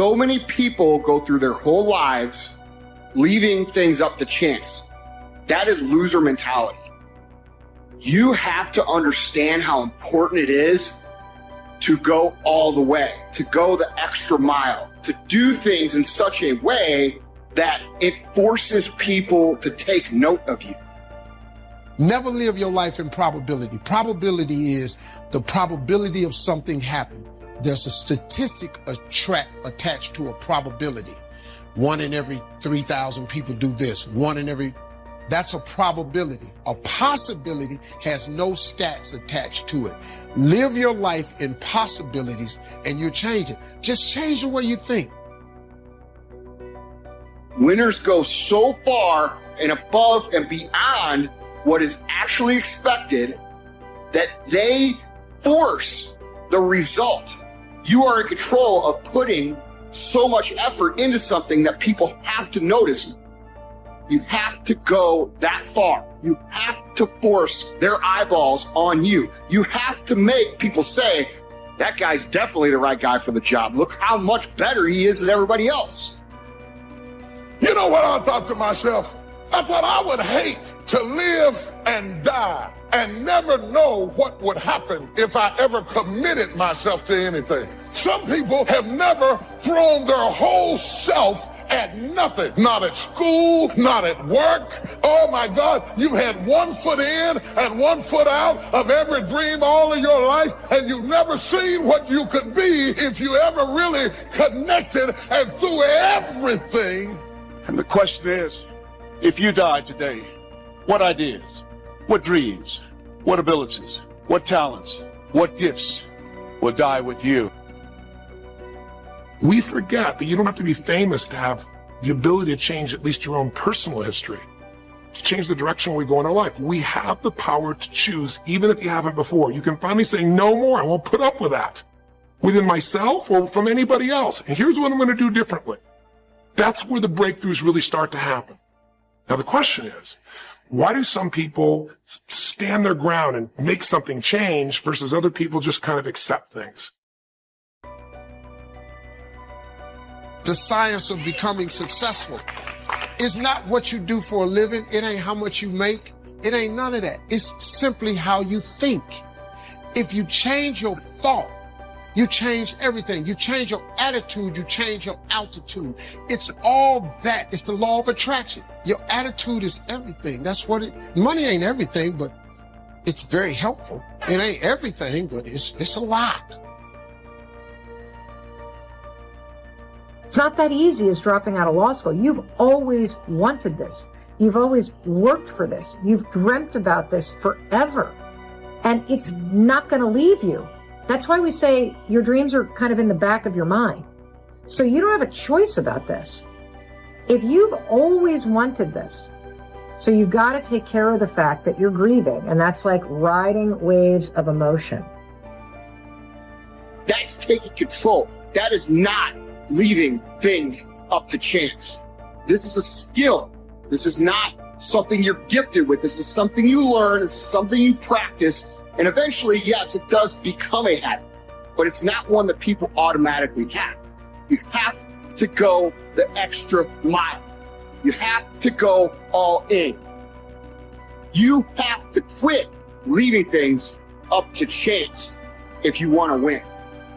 So many people go through their whole lives leaving things up to chance. That is loser mentality. You have to understand how important it is to go all the way, to go the extra mile, to do things in such a way that it forces people to take note of you. Never live your life in probability. Probability is the probability of something happening. There's a statistic attached to a probability. 1 in every 3,000 people do this. That's a probability. A possibility has no stats attached to it. Live your life in possibilities and you'll change it. Just change the way you think. Winners go so far and above and beyond what is actually expected that they force the result. You are in control of putting so much effort into something that people have to notice. You have to go that far. You have to force their eyeballs on you. You have to make people say, that guy's definitely the right guy for the job. Look how much better he is than everybody else. You know what I thought to myself? I thought I would hate to live and die and never know what would happen if I ever committed myself to anything. Some people have never thrown their whole self at nothing. Not at school, not at work. Oh my God, you've had 1 foot in and 1 foot out of every dream all of your life, and you've never seen what you could be if you ever really connected and threw everything. And the question is, if you died today, what ideas, what dreams, what abilities, what talents, what gifts will die with you? We forget that you don't have to be famous to have the ability to change at least your own personal history, to change the direction we go in our life. We have the power to choose, even if you haven't before. You can finally say, no more, I won't put up with that, within myself or from anybody else. And here's what I'm going to do differently. That's where the breakthroughs really start to happen. Now the question is, why do some people stand their ground and make something change versus other people just kind of accept things? The science of becoming successful is not what you do for a living. It ain't how much you make. It ain't none of that. It's simply how you think. If you change your thought, you change everything. You change your attitude, you change your altitude. It's all that. It's the law of attraction. Your attitude is everything. That's what money ain't everything, but it's very helpful. It ain't everything, but it's a lot. It's not that easy as dropping out of law school. You've always wanted this. You've always worked for this. You've dreamt about this forever. And it's not going to leave you. That's why we say your dreams are kind of in the back of your mind. So you don't have a choice about this. If you've always wanted this, so you got to take care of the fact that you're grieving, and that's like riding waves of emotion. That's taking control. That is not leaving things up to chance. This is a skill. This is not something you're gifted with. This is something you learn. It's something you practice. And eventually, yes, it does become a habit, but it's not one that people automatically have. You have to go the extra mile. You have to go all in. You have to quit leaving things up to chance if you want to win.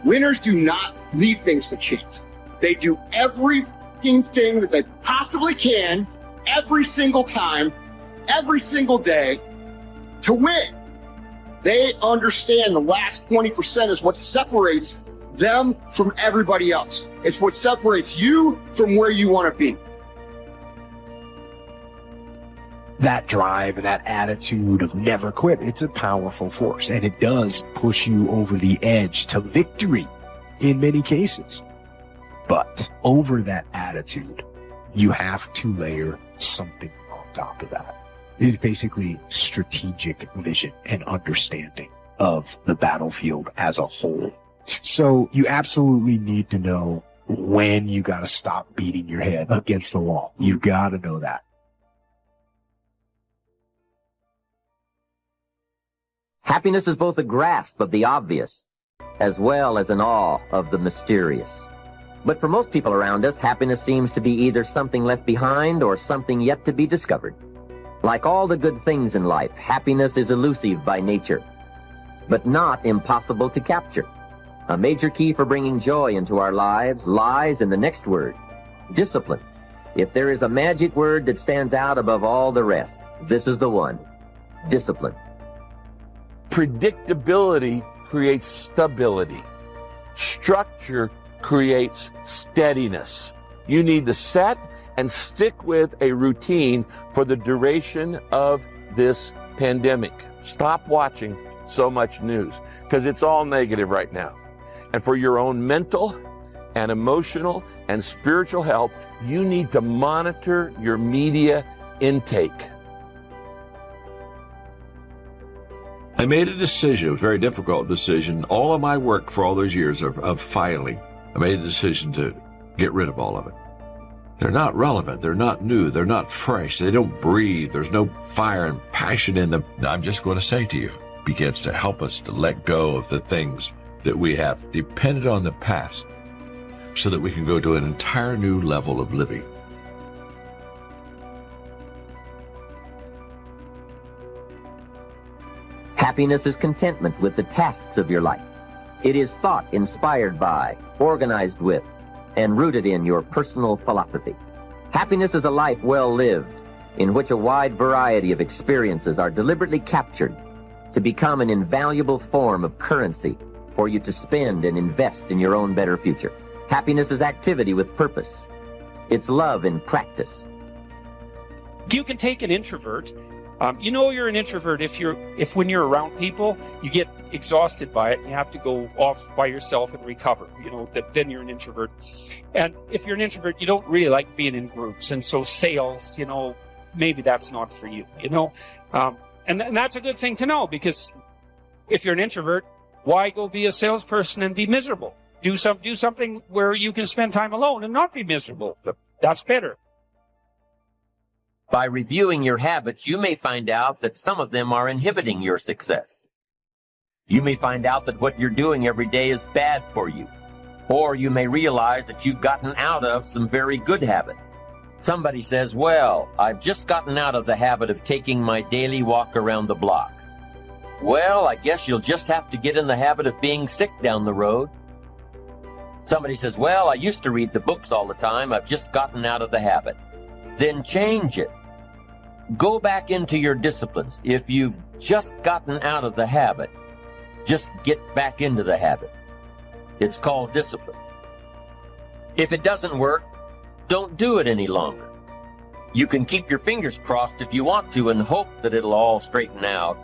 Winners do not leave things to chance. They do everything that they possibly can, every single time, every single day, to win. They understand the last 20% is what separates them from everybody else. It's what separates you from where you want to be. That drive and that attitude of never quit, it's a powerful force, and it does push you over the edge to victory in many cases. But over that attitude, you have to layer something on top of that. It's basically strategic vision and understanding of the battlefield as a whole. So you absolutely need to know when you got to stop beating your head against the wall. You've got to know that. Happiness is both a grasp of the obvious, as well as an awe of the mysterious. But for most people around us, happiness seems to be either something left behind or something yet to be discovered. Like all the good things in life, happiness is elusive by nature, but not impossible to capture. A major key for bringing joy into our lives lies in the next word, discipline. If there is a magic word that stands out above all the rest, this is the one, discipline. Predictability creates stability. Structure creates steadiness. You need to set and stick with a routine for the duration of this pandemic. Stop watching so much news because it's all negative right now. And for your own mental and emotional and spiritual health, you need to monitor your media intake. I made a decision, a very difficult decision. All of my work for all those years of filing, I made a decision to get rid of all of it. They're not relevant. They're not new. They're not fresh. They don't breathe. There's no fire and passion in them. I'm just going to say to you, it begins to help us to let go of the things that we have depended on the past so that we can go to an entire new level of living. Happiness is contentment with the tasks of your life. It is thought inspired by, organized with, and rooted in your personal philosophy. Happiness is a life well lived, in which a wide variety of experiences are deliberately captured to become an invaluable form of currency for you to spend and invest in your own better future. Happiness is activity with purpose. It's love in practice. You can take an introvert. You know you're an introvert if when you're around people, you get exhausted by it and you have to go off by yourself and recover. You know, then you're an introvert. And if you're an introvert, you don't really like being in groups. And so sales, you know, maybe that's not for you, you know. And that's a good thing to know, because if you're an introvert, why go be a salesperson and be miserable? Do something where you can spend time alone and not be miserable. That's better. By reviewing your habits, you may find out that some of them are inhibiting your success. You may find out that what you're doing every day is bad for you. Or you may realize that you've gotten out of some very good habits. Somebody says, well, I've just gotten out of the habit of taking my daily walk around the block. Well, I guess you'll just have to get in the habit of being sick down the road. Somebody says, well, I used to read the books all the time. I've just gotten out of the habit. Then change it. Go back into your disciplines. If you've just gotten out of the habit, just get back into the habit. It's called discipline. If it doesn't work, don't do it any longer. You can keep your fingers crossed if you want to and hope that it'll all straighten out.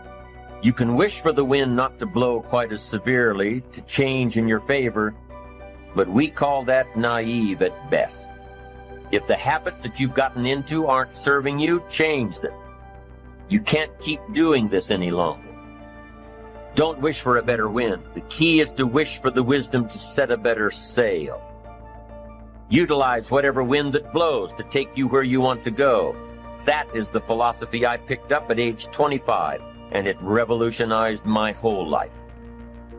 You can wish for the wind not to blow quite as severely, to change in your favor, but we call that naive at best. If the habits that you've gotten into aren't serving you, change them. You can't keep doing this any longer. Don't wish for a better wind. The key is to wish for the wisdom to set a better sail. Utilize whatever wind that blows to take you where you want to go. That is the philosophy I picked up at age 25, and it revolutionized my whole life.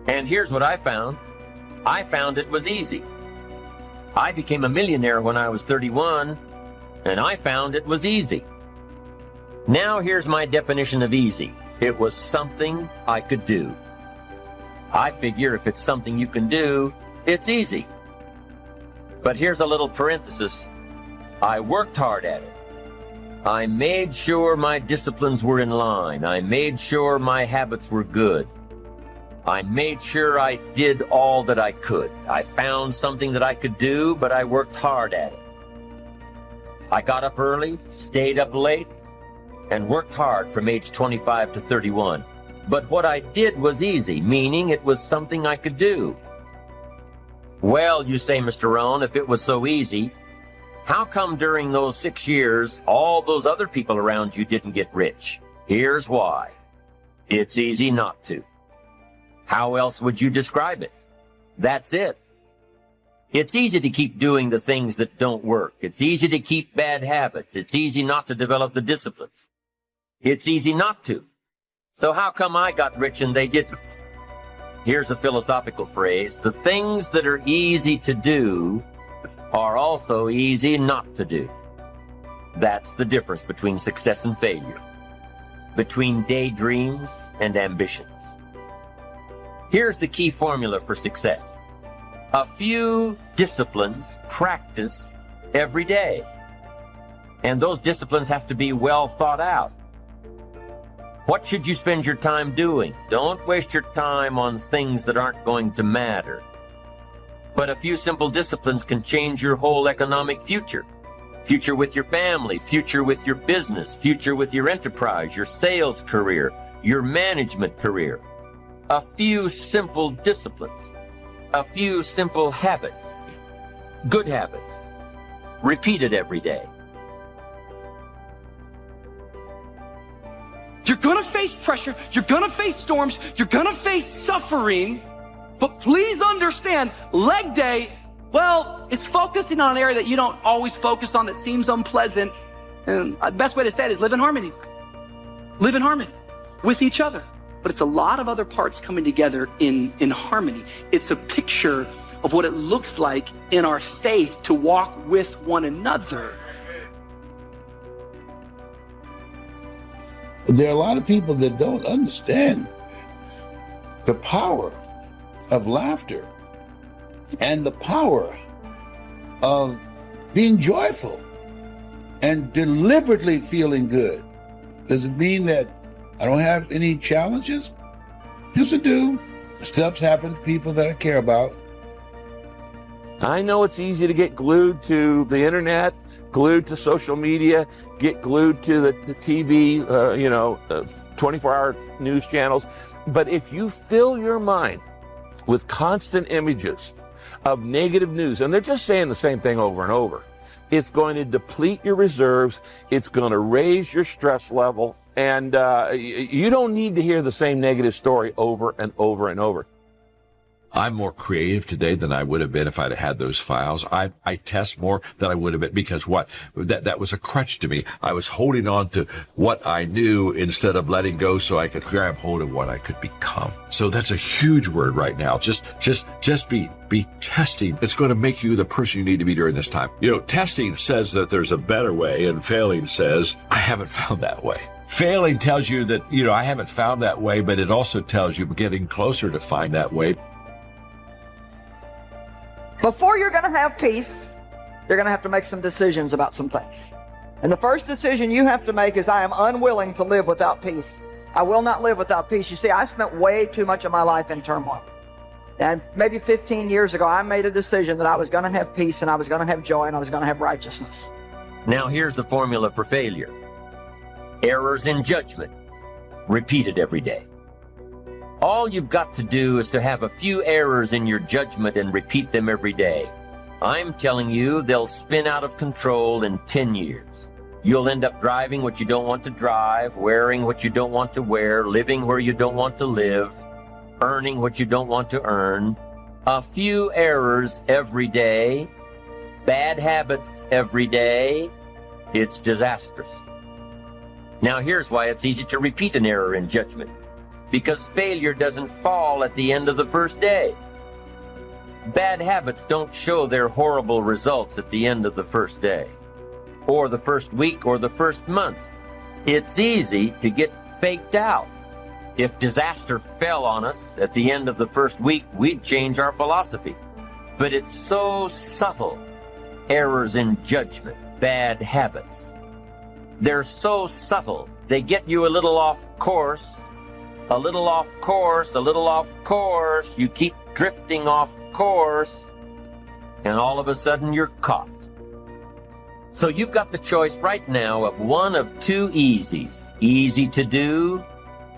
And here's what I found. I found it was easy. I became a millionaire when I was 31, and I found it was easy. Now here's my definition of easy. It was something I could do. I figure if it's something you can do, it's easy. But here's a little parenthesis. I worked hard at it. I made sure my disciplines were in line. I made sure my habits were good. I made sure I did all that I could. I found something that I could do, but I worked hard at it. I got up early, stayed up late, and worked hard from age 25 to 31. But what I did was easy, meaning it was something I could do. Well, you say, Mr. Rohn, if it was so easy, how come during those 6 years, all those other people around you didn't get rich? Here's why. It's easy not to. How else would you describe it? That's it. It's easy to keep doing the things that don't work. It's easy to keep bad habits. It's easy not to develop the disciplines. It's easy not to. So how come I got rich and they didn't? Here's a philosophical phrase. The things that are easy to do are also easy not to do. That's the difference between success and failure, between daydreams and ambitions. Here's the key formula for success. A few disciplines practiced every day. And those disciplines have to be well thought out. What should you spend your time doing? Don't waste your time on things that aren't going to matter. But a few simple disciplines can change your whole economic future. Future with your family, future with your business, future with your enterprise, your sales career, your management career. A few simple disciplines. A few simple habits. Good habits. Repeated every day. You're gonna face pressure, you're gonna face storms, you're gonna face suffering, but please understand, leg day, well, it's focusing on an area that you don't always focus on that seems unpleasant. And the best way to say it is live in harmony. Live in harmony with each other. But it's a lot of other parts coming together in harmony. It's a picture of what it looks like in our faith to walk with one another. There are a lot of people that don't understand the power of laughter and the power of being joyful and deliberately feeling good. Does it mean that I don't have any challenges? Yes, I do. Stuff's happened to people that I care about. I know it's easy to get glued to the internet, glued to social media, get glued to the TV, 24-hour news channels. But if you fill your mind with constant images of negative news, and they're just saying the same thing over and over, it's going to deplete your reserves. It's going to raise your stress level. And you don't need to hear the same negative story over and over and over. I'm more creative today than I would have been if I'd had those files. I test more than I would have been because what? That was a crutch to me. I was holding on to what I knew instead of letting go so I could grab hold of what I could become. So that's a huge word right now. Just be testing. It's going to make you the person you need to be during this time. Testing says that there's a better way, and failing says, I haven't found that way. Failing tells you that, I haven't found that way, but it also tells you getting closer to find that way. Before you're going to have peace, you're going to have to make some decisions about some things. And the first decision you have to make is, I am unwilling to live without peace. I will not live without peace. You see, I spent way too much of my life in turmoil. And maybe 15 years ago, I made a decision that I was going to have peace and I was going to have joy and I was going to have righteousness. Now here's the formula for failure. Errors in judgment, repeated every day. All you've got to do is to have a few errors in your judgment and repeat them every day. I'm telling you, they'll spin out of control in 10 years. You'll end up driving what you don't want to drive, wearing what you don't want to wear, living where you don't want to live, earning what you don't want to earn. A few errors every day, bad habits every day. It's disastrous. Now here's why it's easy to repeat an error in judgment. Because failure doesn't fall at the end of the first day. Bad habits don't show their horrible results at the end of the first day, or the first week, or the first month. It's easy to get faked out. If disaster fell on us at the end of the first week, we'd change our philosophy. But it's so subtle. Errors in judgment, bad habits. They're so subtle. They get you a little off course. A little off course, a little off course. You keep drifting off course, and all of a sudden you're caught. So you've got the choice right now of one of two easies. Easy to do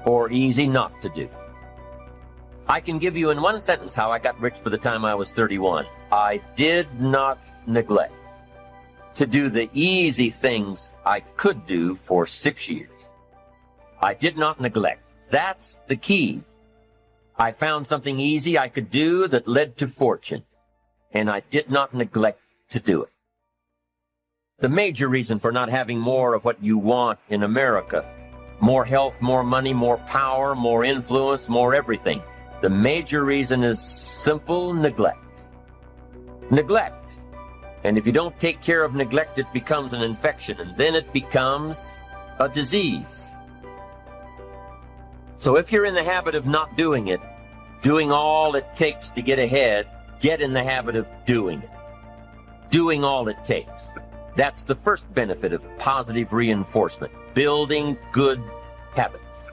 or easy not to do. I can give you in one sentence how I got rich by the time I was 31. I did not neglect to do the easy things I could do for 6 years. I did not neglect. That's the key. I found something easy I could do that led to fortune, and I did not neglect to do it. The major reason for not having more of what you want in America, more health, more money, more power, more influence, more everything, the major reason is simple neglect. Neglect. And if you don't take care of neglect, it becomes an infection, and then it becomes a disease. So if you're in the habit of not doing it, doing all it takes to get ahead, get in the habit of doing it. Doing all it takes. That's the first benefit of positive reinforcement, building good habits.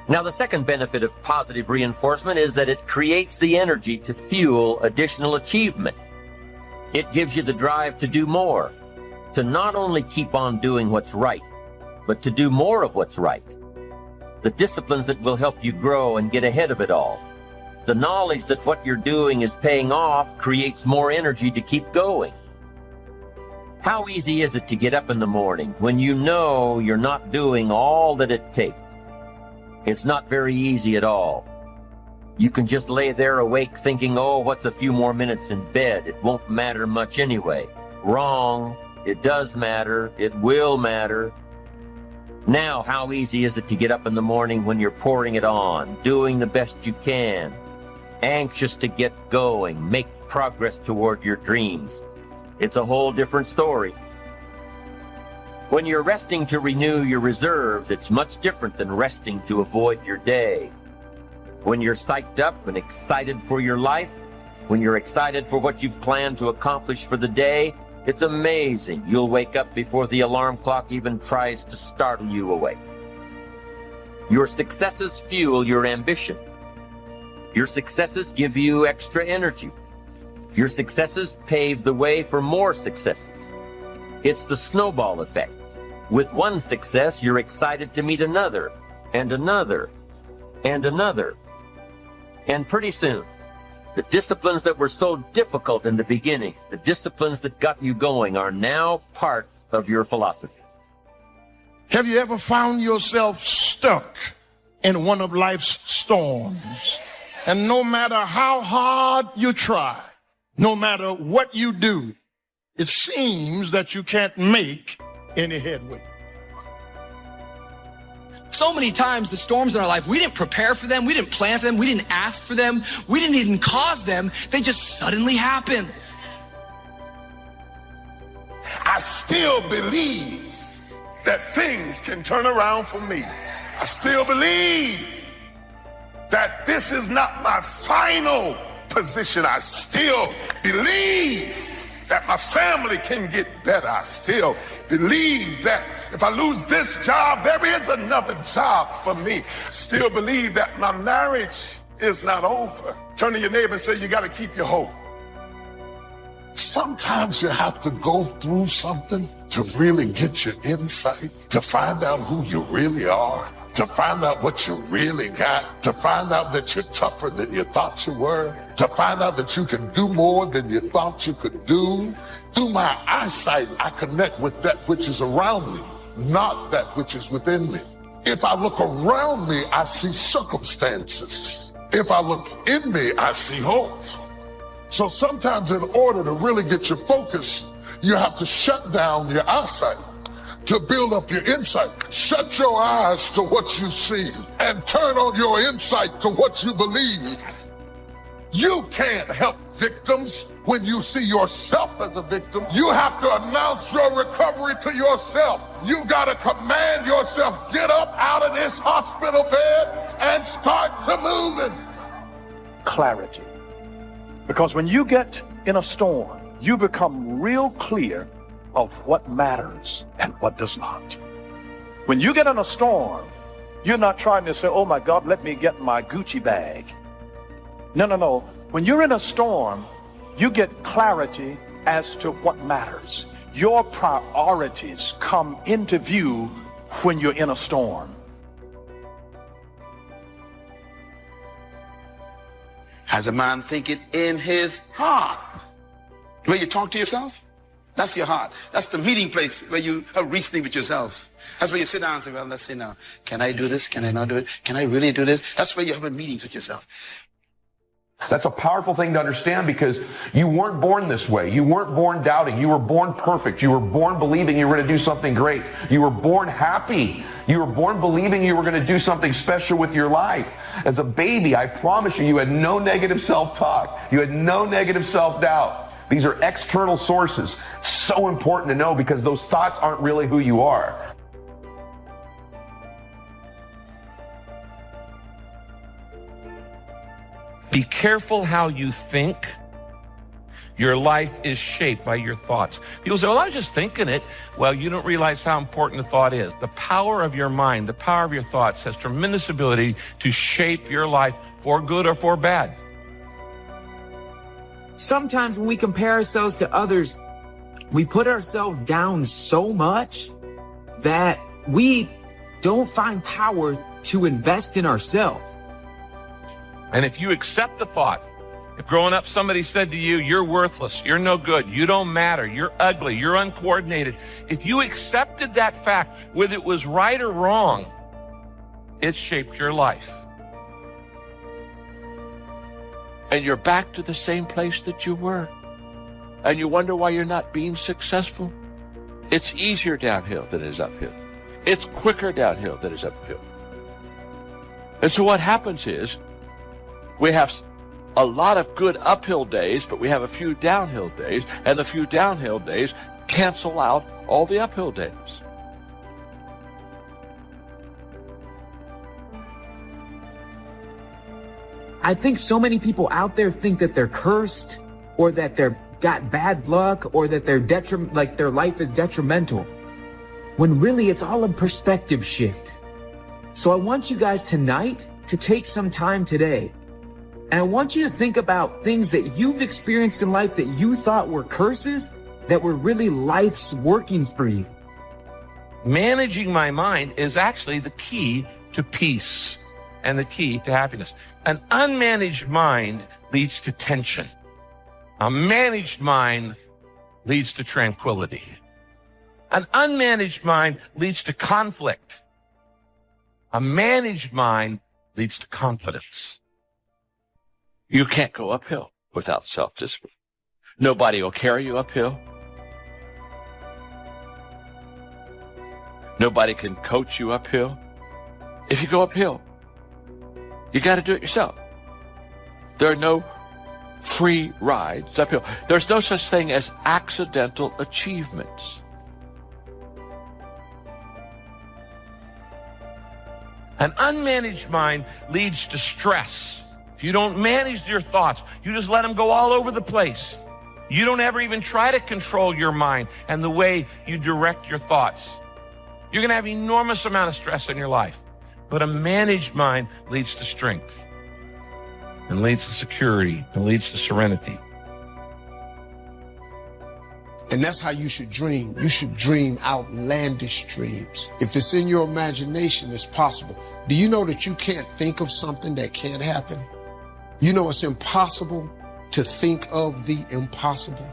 Now, the second benefit of positive reinforcement is that it creates the energy to fuel additional achievement. It gives you the drive to do more, to not only keep on doing what's right, but to do more of what's right. The disciplines that will help you grow and get ahead of it all. The knowledge that what you're doing is paying off creates more energy to keep going. How easy is it to get up in the morning when you know you're not doing all that it takes? It's not very easy at all. You can just lay there awake thinking, oh, what's a few more minutes in bed? It won't matter much anyway. Wrong. It does matter. It will matter. Now, how easy is it to get up in the morning when you're pouring it on, doing the best you can, anxious to get going, make progress toward your dreams? It's a whole different story. When you're resting to renew your reserves, it's much different than resting to avoid your day. When you're psyched up and excited for your life, when you're excited for what you've planned to accomplish for the day, it's amazing. You'll wake up before the alarm clock even tries to startle you awake. Your successes fuel your ambition. Your successes give you extra energy. Your successes pave the way for more successes. It's the snowball effect. With one success, you're excited to meet another, and another, and another. And pretty soon, the disciplines that were so difficult in the beginning, the disciplines that got you going, are now part of your philosophy. Have you ever found yourself stuck in one of life's storms? And no matter how hard you try, no matter what you do, it seems that you can't make any headway. So many times the storms in our life, we didn't prepare for them, we didn't plan for them, we didn't ask for them, we didn't even cause them, they just suddenly happened. I still believe that things can turn around for me. I still believe that this is not my final position. I still believe that my family can get better. I still believe that if I lose this job, there is another job for me. Still believe that my marriage is not over. Turn to your neighbor and say, you got to keep your hope. Sometimes you have to go through something to really get your insight, to find out who you really are, to find out what you really got, to find out that you're tougher than you thought you were, to find out that you can do more than you thought you could do. Through my eyesight, I connect with that which is around me, not that which is within me. If I look around me, I see circumstances. If I look in me, I see hope. So sometimes in order to really get your focus, you have to shut down your eyesight to build up your insight. Shut your eyes to what you see and turn on your insight to what you believe. You can't help victims when you see yourself as a victim. You have to announce your recovery to yourself. You got to command yourself, get up out of this hospital bed and start to moving. Clarity. Because when you get in a storm, you become real clear of what matters and what does not. When you get in a storm, you're not trying to say, oh my God, let me get my Gucci bag. No. When you're in a storm, you get clarity as to what matters. Your priorities come into view when you're in a storm. As a man thinketh in his heart. Where you talk to yourself, that's your heart. That's the meeting place where you are reasoning with yourself. That's where you sit down and say, well, let's see now. Can I do this? Can I not do it? Can I really do this? That's where you have meetings with yourself. That's a powerful thing to understand because you weren't born this way. You weren't born doubting. You were born perfect. You were born believing you were going to do something great. You were born happy. You were born believing you were going to do something special with your life. As a baby, I promise you, you had no negative self-talk. You had no negative self-doubt. These are external sources. So important to know because those thoughts aren't really who you are. Be careful how you think. Your life is shaped by your thoughts. People say, well, I was just thinking it. Well, you don't realize how important the thought is. The power of your mind, the power of your thoughts has tremendous ability to shape your life for good or for bad. Sometimes when we compare ourselves to others, we put ourselves down so much that we don't find power to invest in ourselves. And if you accept the thought, if growing up somebody said to you, you're worthless, you're no good, you don't matter, you're ugly, you're uncoordinated, if you accepted that fact, whether it was right or wrong, it shaped your life. And you're back to the same place that you were. And you wonder why you're not being successful. It's easier downhill than it is uphill. It's quicker downhill than it is uphill. And so what happens is, we have a lot of good uphill days, but we have a few downhill days, and the few downhill days cancel out all the uphill days. I think so many people out there think that they're cursed or that they're got bad luck or that they're their life is detrimental, when really it's all a perspective shift. So I want you guys tonight to take some time today, and I want you to think about things that you've experienced in life that you thought were curses that were really life's workings for you. Managing my mind is actually the key to peace and the key to happiness. An unmanaged mind leads to tension. A managed mind leads to tranquility. An unmanaged mind leads to conflict. A managed mind leads to confidence. You can't go uphill without self-discipline. Nobody will carry you uphill. Nobody can coach you uphill. If you go uphill, you got to do it yourself. There are no free rides uphill. There's no such thing as accidental achievements. An unmanaged mind leads to stress. If you don't manage your thoughts, you just let them go all over the place. You don't ever even try to control your mind and the way you direct your thoughts. You're going to have enormous amount of stress in your life. But a managed mind leads to strength and leads to security and leads to serenity. And that's how you should dream. You should dream outlandish dreams. If it's in your imagination, it's possible. Do you know that you can't think of something that can't happen? You know it's impossible to think of the impossible.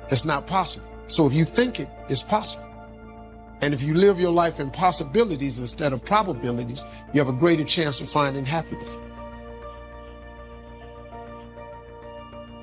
It's not possible. So if you think it, it's possible. And if you live your life in possibilities instead of probabilities, you have a greater chance of finding happiness.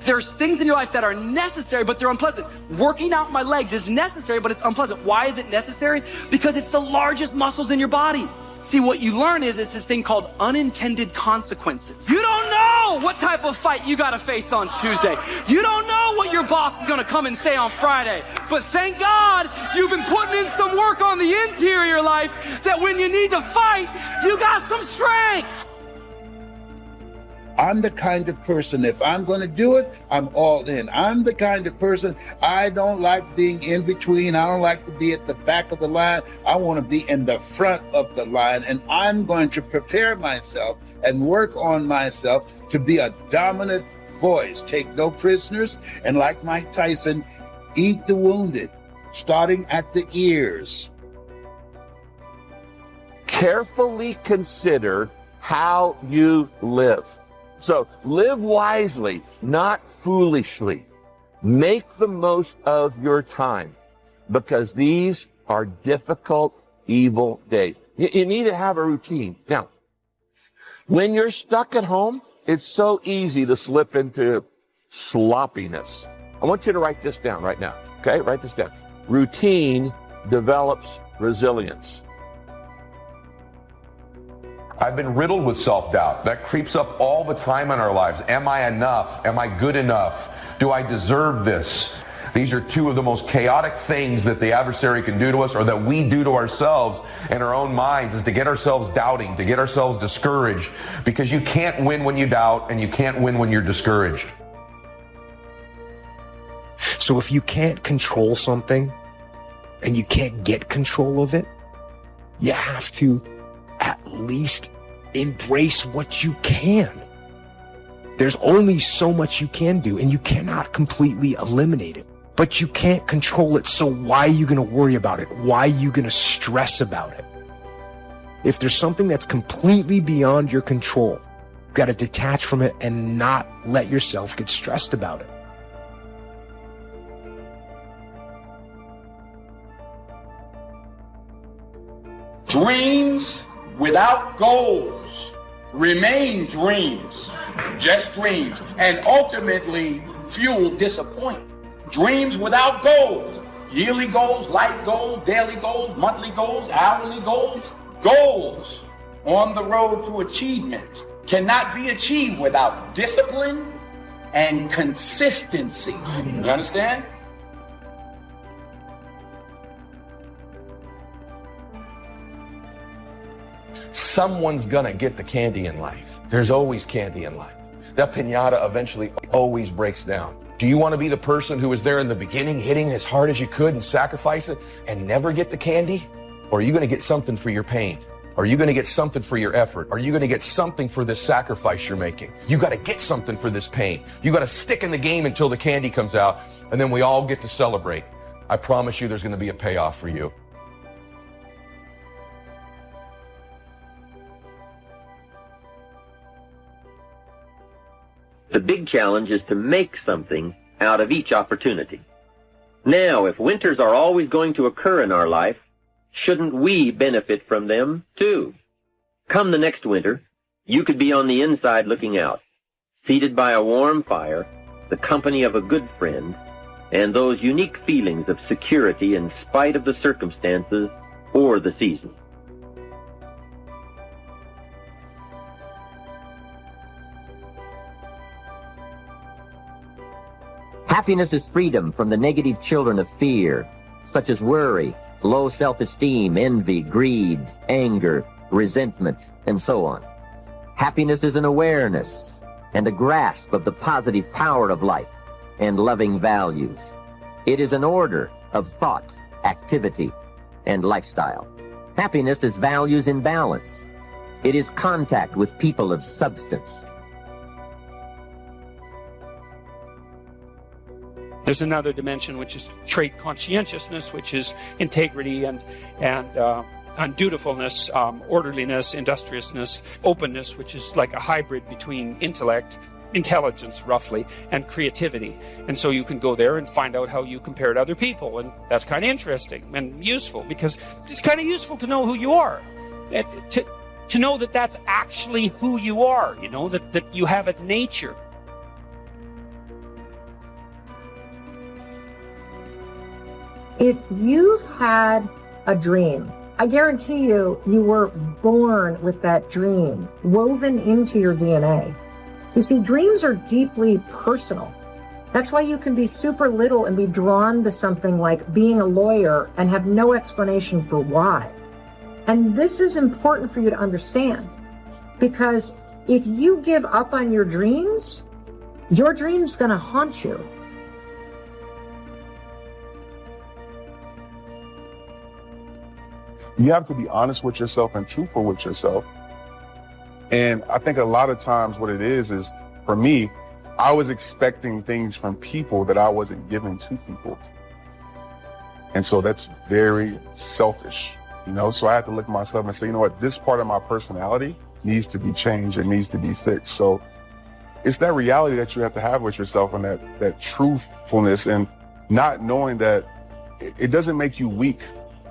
There's things in your life that are necessary, but they're unpleasant. Working out my legs is necessary, but it's unpleasant. Why is it necessary? Because it's the largest muscles in your body. See, what you learn is it's this thing called unintended consequences. You don't know what type of fight you got to face on Tuesday. You don't know what your boss is going to come and say on Friday. But thank God you've been putting in some work on the interior life that when you need to fight, you got some strength. I'm the kind of person, if I'm going to do it, I'm all in. I'm the kind of person, I don't like being in between. I don't like to be at the back of the line. I want to be in the front of the line. And I'm going to prepare myself and work on myself to be a dominant voice. Take no prisoners. And like Mike Tyson, eat the wounded, starting at the ears. Carefully consider how you live. So live wisely, not foolishly. Make the most of your time because these are difficult, evil days. You need to have a routine. Now, when you're stuck at home, it's so easy to slip into sloppiness. I want you to write this down right now. Okay, write this down. Routine develops resilience. I've been riddled with self-doubt. That creeps up all the time in our lives. Am I enough? Am I good enough? Do I deserve this? These are two of the most chaotic things that the adversary can do to us, or that we do to ourselves in our own minds, is to get ourselves doubting, to get ourselves discouraged, because you can't win when you doubt and you can't win when you're discouraged. So if you can't control something and you can't get control of it, you have to at least embrace what you can. There's only so much you can do, and you cannot completely eliminate it. But you can't control it, so why are you going to worry about it? Why are you going to stress about it? If there's something that's completely beyond your control, you've got to detach from it and not let yourself get stressed about it. Dreams without goals remain dreams, just dreams, and ultimately fuel disappointment. Dreams without goals, yearly goals, life goals, daily goals, monthly goals, hourly goals, goals on the road to achievement cannot be achieved without discipline and consistency. You understand? Someone's gonna get the candy in life. There's always candy in life. That piñata eventually always breaks down. Do you want to be the person who was there in the beginning, hitting as hard as you could and sacrifice it and never get the candy? Or are you going to get something for your pain? Are you going to get something for your effort? Are you going to get something for this sacrifice you're making? You got to get something for this pain. You got to stick in the game until the candy comes out, and then we all get to celebrate. I promise you there's going to be a payoff for you. The big challenge is to make something out of each opportunity. Now, if winters are always going to occur in our life, shouldn't we benefit from them too? Come the next winter, you could be on the inside looking out, seated by a warm fire, the company of a good friend, and those unique feelings of security in spite of the circumstances or the season. Happiness is freedom from the negative children of fear, such as worry, low self-esteem, envy, greed, anger, resentment, and so on. Happiness is an awareness and a grasp of the positive power of life and loving values. It is an order of thought, activity, and lifestyle. Happiness is values in balance. It is contact with people of substance. There's another dimension, which is trait conscientiousness, which is integrity and dutifulness, orderliness, industriousness, openness, which is like a hybrid between intellect, intelligence roughly, and creativity. And so you can go there and find out how you compare to other people, and that's kind of interesting and useful, because it's kind of useful to know who you are, to know that that's actually who you are, you know, that you have a nature. If you've had a dream, I guarantee you were born with that dream woven into your DNA. You see, dreams are deeply personal. That's why you can be super little and be drawn to something like being a lawyer and have no explanation for why. And this is important for you to understand, because if you give up on your dream's going to haunt you. You have to be honest with yourself and truthful with yourself. And I think a lot of times what it is for me, I was expecting things from people that I wasn't giving to people. And so that's very selfish, you know? So I had to look at myself and say, you know what, this part of my personality needs to be changed. It needs to be fixed. So it's that reality that you have to have with yourself, and that truthfulness, and not knowing that it doesn't make you weak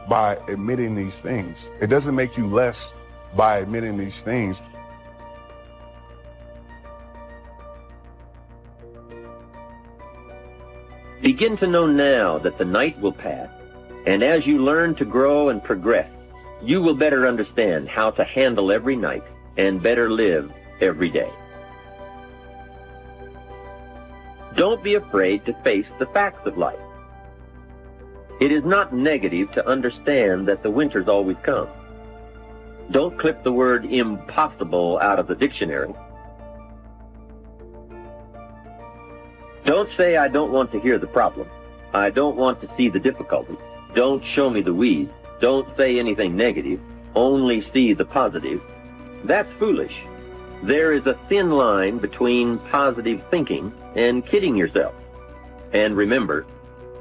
by admitting these things. It doesn't make you less by admitting these things. Begin to know now that the night will pass, and as you learn to grow and progress, you will better understand how to handle every night and better live every day. Don't be afraid to face the facts of life. It is not negative to understand that the winters always come. Don't clip the word impossible out of the dictionary. Don't say, I don't want to hear the problem. I don't want to see the difficulty. Don't show me the weeds. Don't say anything negative. Only see the positive. That's foolish. There is a thin line between positive thinking and kidding yourself. And remember,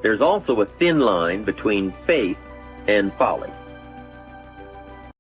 there's also a thin line between faith and folly.